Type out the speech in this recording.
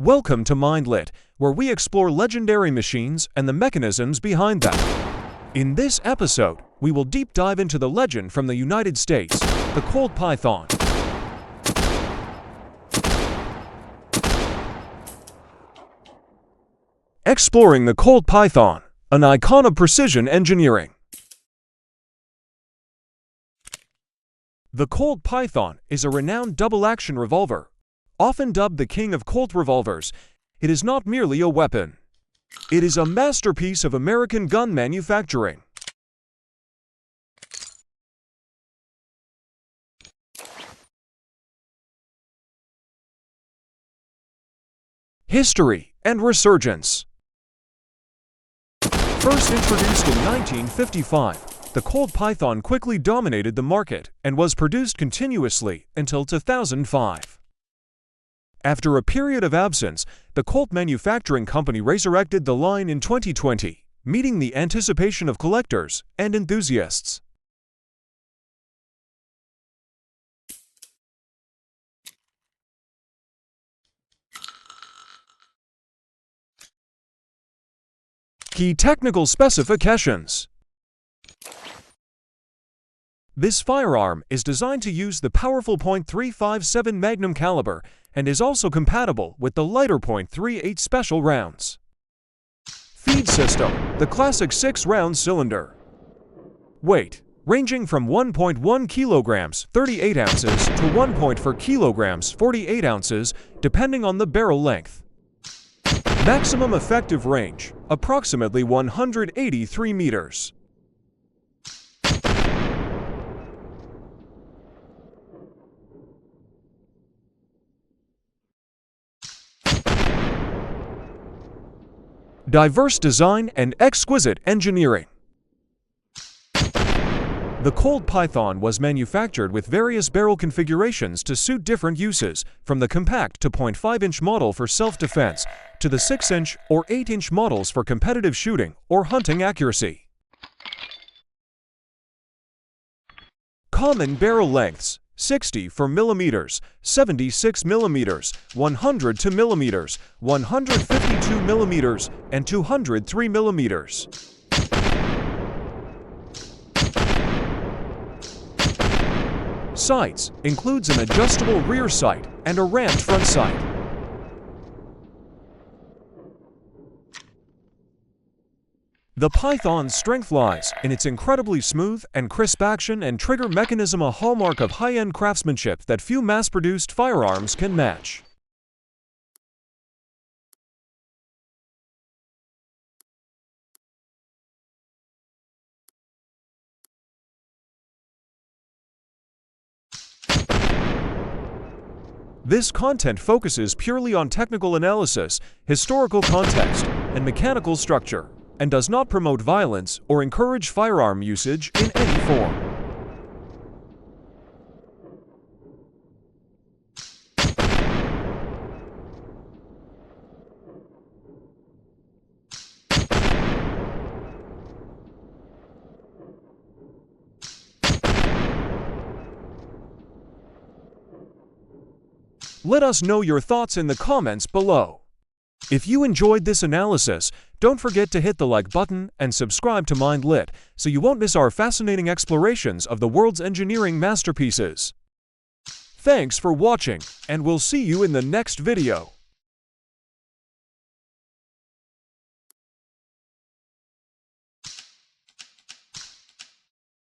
Welcome to MindLit, where we explore legendary machines and the mechanisms behind them. In this episode, we will deep dive into the legend from the United States, the Colt Python. Exploring the Colt Python, an icon of precision engineering. The Colt Python is a renowned double-action revolver. Often dubbed the king of Colt revolvers, it is not merely a weapon. It is a masterpiece of American gun manufacturing. History and resurgence. First introduced in 1955, the Colt Python quickly dominated the market and was produced continuously until 2005. After a period of absence, the Colt Manufacturing Company resurrected the line in 2020, meeting the anticipation of collectors and enthusiasts. Key technical specifications. This firearm is designed to use the powerful .357 Magnum caliber and is also compatible with the lighter .38 special rounds. Feed system: the classic 6-round cylinder. Weight: ranging from 1.1 kilograms 38 ounces to 1.4 kilograms 48 ounces, depending on the barrel length. Maximum effective range: approximately 183 meters. Diverse design and exquisite engineering. The Colt Python was manufactured with various barrel configurations to suit different uses, from the compact to .5-inch model for self-defense, to the 6-inch or 8-inch models for competitive shooting or hunting accuracy. Common barrel lengths: 60 for millimeters, 76 millimeters, 102 millimeters, 152 millimeters, and 203 millimeters. Sights: includes an adjustable rear sight and a ramped front sight. The Python's strength lies in its incredibly smooth and crisp action and trigger mechanism, a hallmark of high-end craftsmanship that few mass-produced firearms can match. This content focuses purely on technical analysis, historical context, and mechanical structure, and does not promote violence or encourage firearm usage in any form. Let us know your thoughts in the comments below. If you enjoyed this analysis, don't forget to hit the like button and subscribe to MindLit so you won't miss our fascinating explorations of the world's engineering masterpieces. Thanks for watching, and we'll see you in the next video.